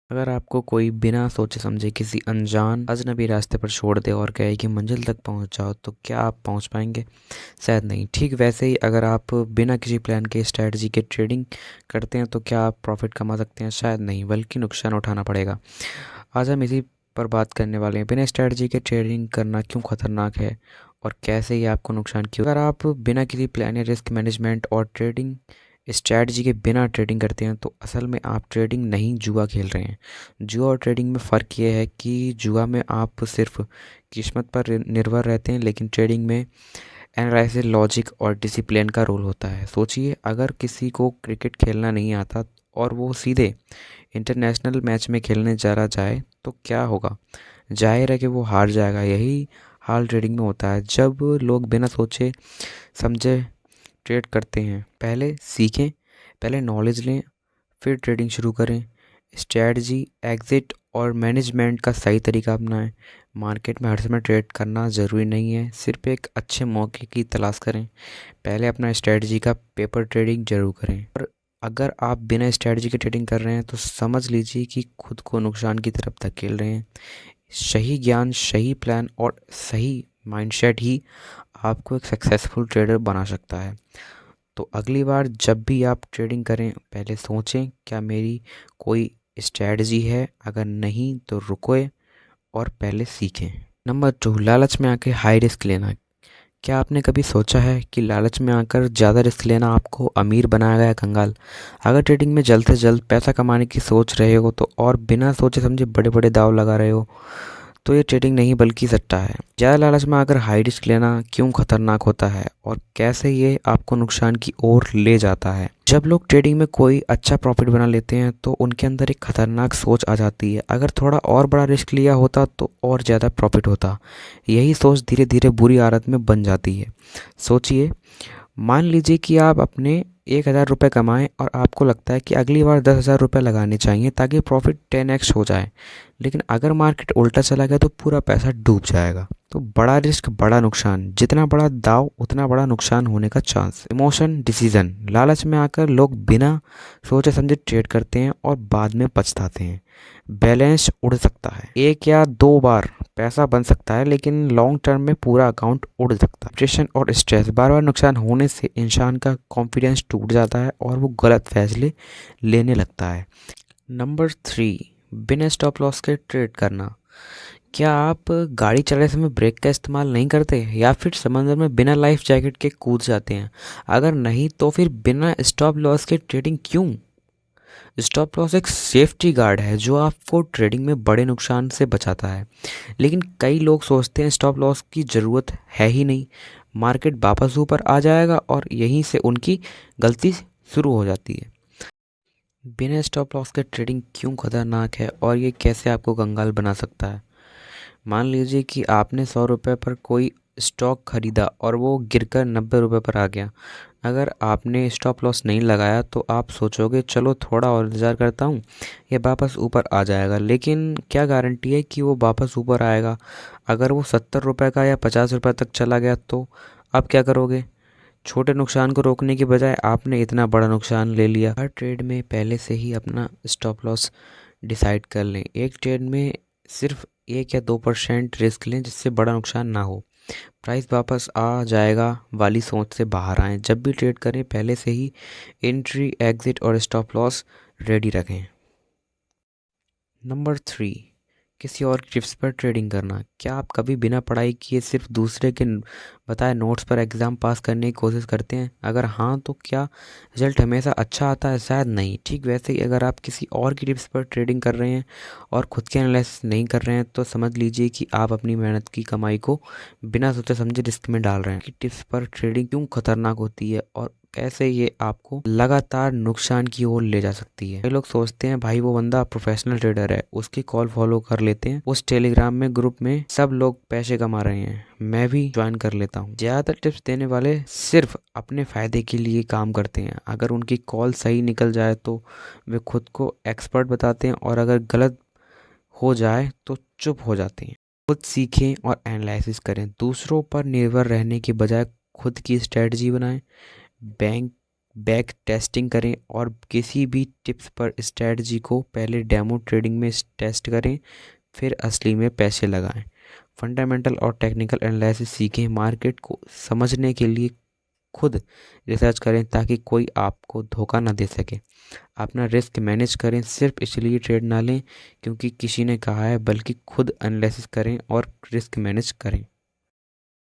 अगर आपको कोई बिना सोचे समझे किसी अनजान अजनबी रास्ते पर छोड़ दे और कहे कि मंजिल तक पहुंच जाओ, तो क्या आप पहुंच पाएंगे? शायद नहीं। ठीक वैसे ही अगर आप बिना किसी प्लान के स्ट्रैटेजी के ट्रेडिंग करते हैं, तो क्या आप प्रॉफिट कमा सकते हैं? शायद नहीं, बल्कि नुकसान उठाना पड़ेगा। आज हम इसी पर बात करने वाले हैं, बिना स्ट्रैटेजी के ट्रेडिंग करना क्यों खतरनाक है और कैसे ये आपको नुकसान क्यों। अगर आप बिना किसी प्लान या रिस्क मैनेजमेंट और ट्रेडिंग स्ट्रैटेजी के बिना ट्रेडिंग करते हैं, तो असल में आप ट्रेडिंग नहीं, जुआ खेल रहे हैं। जुआ और ट्रेडिंग में फ़र्क ये है कि जुआ में आप सिर्फ किस्मत पर निर्भर रहते हैं, लेकिन ट्रेडिंग में एनालिसिस, लॉजिक और डिसिप्लिन का रोल होता है। सोचिए, अगर किसी को क्रिकेट खेलना नहीं आता और वो सीधे इंटरनेशनल मैच में खेलने चला जाए, तो क्या होगा? जाहिर है कि वो हार जाएगा। यही हाल ट्रेडिंग में होता है। जब लोग बिना सोचे समझे ट्रेड करते हैं, पहले सीखें, पहले नॉलेज लें, फिर ट्रेडिंग शुरू करें। स्ट्रैटेजी, एग्जिट और मैनेजमेंट का सही तरीका अपनाएं। मार्केट में हर समय ट्रेड करना ज़रूरी नहीं है, सिर्फ एक अच्छे मौके की तलाश करें। पहले अपना स्ट्रैटेजी का पेपर ट्रेडिंग जरूर करें। और अगर आप बिना स्ट्रैटेजी के ट्रेडिंग कर रहे हैं, तो समझ लीजिए कि खुद को नुकसान की तरफ धकेल रहे हैं। सही ज्ञान, सही प्लान और सही माइंडसेट ही आपको एक सक्सेसफुल ट्रेडर बना सकता है। तो अगली बार जब भी आप ट्रेडिंग करें, पहले सोचें, क्या मेरी कोई स्ट्रैटेजी है? अगर नहीं, तो रुकोए और पहले सीखें। नंबर 2, लालच में आके हाई रिस्क लेना। क्या आपने कभी सोचा है कि लालच में आकर ज़्यादा रिस्क लेना आपको अमीर बनाएगा या कंगाल? अगर ट्रेडिंग में जल्द से जल्द पैसा कमाने की सोच रहे हो, तो और बिना सोचे समझे बड़े बड़े दाव लगा रहे हो, तो ये ट्रेडिंग नहीं बल्कि सट्टा है। ज़्यादा लालच में आकर हाई रिस्क लेना क्यों खतरनाक होता है और कैसे ये आपको नुकसान की ओर ले जाता है। जब लोग ट्रेडिंग में कोई अच्छा प्रॉफिट बना लेते हैं, तो उनके अंदर एक खतरनाक सोच आ जाती है, अगर थोड़ा और बड़ा रिस्क लिया होता तो और ज़्यादा प्रॉफिट होता। यही सोच धीरे धीरे बुरी आदत में बन जाती है। सोचिए, मान लीजिए कि आप अपने 1,000 रुपये कमाएं और आपको लगता है कि अगली बार 10,000 रुपये लगाने चाहिए ताकि प्रॉफिट 10x हो जाए। लेकिन अगर मार्केट उल्टा चला गया, तो पूरा पैसा डूब जाएगा। तो बड़ा रिस्क, बड़ा नुकसान, जितना बड़ा दाव उतना बड़ा नुकसान होने का चांस। इमोशन, डिसीजन, लालच में आकर लोग बिना सोचे समझे ट्रेड करते हैं और बाद में पछताते हैं। बैलेंस उड़ सकता है, एक या दो बार पैसा बन सकता है, लेकिन लॉन्ग टर्म में पूरा अकाउंट उड़ सकता है। डिप्रेशन और स्ट्रेस, बार बार नुकसान होने से इंसान का कॉन्फिडेंस टूट जाता है और वो गलत फैसले लेने लगता है। नंबर 3, बिना स्टॉप लॉस के ट्रेड करना। क्या आप गाड़ी चलाते समय ब्रेक का इस्तेमाल नहीं करते, या फिर समंदर में बिना लाइफ जैकेट के कूद जाते हैं? अगर नहीं, तो फिर बिना स्टॉप लॉस के ट्रेडिंग क्यों? स्टॉप लॉस एक सेफ्टी गार्ड है जो आपको ट्रेडिंग में बड़े नुकसान से बचाता है। लेकिन कई लोग सोचते हैं स्टॉप लॉस की ज़रूरत है ही नहीं, मार्केट वापस ऊपर आ जाएगा, और यहीं से उनकी गलती शुरू हो जाती है। बिना स्टॉप लॉस के ट्रेडिंग क्यों खतरनाक है और ये कैसे आपको कंगाल बना सकता है? मान लीजिए कि आपने 100 रुपये पर कोई स्टॉक खरीदा और वो गिरकर 90 रुपये पर आ गया। अगर आपने स्टॉप लॉस नहीं लगाया, तो आप सोचोगे चलो थोड़ा और इंतज़ार करता हूँ, ये वापस ऊपर आ जाएगा। लेकिन क्या गारंटी है कि वो वापस ऊपर आएगा? अगर वो 70 रुपये का या 50 रुपये तक चला गया, तो आप क्या करोगे? छोटे नुकसान को रोकने की बजाय आपने इतना बड़ा नुकसान ले लिया। हर ट्रेड में पहले से ही अपना स्टॉप लॉस डिसाइड कर लें। एक ट्रेड में सिर्फ 1 या 2% रिस्क लें, जिससे बड़ा नुकसान ना हो। प्राइस वापस आ जाएगा वाली सोच से बाहर आएं। जब भी ट्रेड करें, पहले से ही एंट्री, एग्जिट और स्टॉप लॉस रेडी रखें। नंबर 3, किसी और टिप्स पर ट्रेडिंग करना। क्या आप कभी बिना पढ़ाई किए सिर्फ दूसरे के बताए नोट्स पर एग्ज़ाम पास करने की कोशिश करते हैं? अगर हाँ, तो क्या रिजल्ट हमेशा अच्छा आता है? शायद नहीं। ठीक वैसे ही अगर आप किसी और की टिप्स पर ट्रेडिंग कर रहे हैं और खुद के एनालिसिस नहीं कर रहे हैं, तो समझ लीजिए कि आप अपनी मेहनत की कमाई को बिना सोचे समझे रिस्क में डाल रहे हैं। कि टिप्स पर ट्रेडिंग क्यों खतरनाक होती है और कैसे ये आपको लगातार नुकसान की ओर ले जा सकती है। कई लोग सोचते हैं भाई वो बंदा प्रोफेशनल ट्रेडर है, उसकी कॉल फॉलो कर लेते हैं, उस टेलीग्राम में ग्रुप में सब लोग पैसे कमा रहे हैं, मैं भी ज्वाइन कर लेता हूँ। ज़्यादातर टिप्स देने वाले सिर्फ अपने फ़ायदे के लिए काम करते हैं। अगर उनकी कॉल सही निकल जाए तो वे खुद को एक्सपर्ट बताते हैं, और अगर गलत हो जाए तो चुप हो जाते हैं। खुद सीखें और एनालिसिस करें। दूसरों पर निर्भर रहने के बजाय खुद की स्ट्रेटजी बनाएं। बैंक बैक टेस्टिंग करें और किसी भी टिप्स पर स्ट्रेटजी को पहले डेमो ट्रेडिंग में टेस्ट करें, फिर असली में पैसे लगाएं। फंडामेंटल और टेक्निकल एनालिसिस सीखें। मार्केट को समझने के लिए खुद रिसर्च करें ताकि कोई आपको धोखा ना दे सके। अपना रिस्क मैनेज करें, सिर्फ इसलिए ट्रेड ना लें क्योंकि किसी ने कहा है, बल्कि खुद एनालिसिस करें और रिस्क मैनेज करें।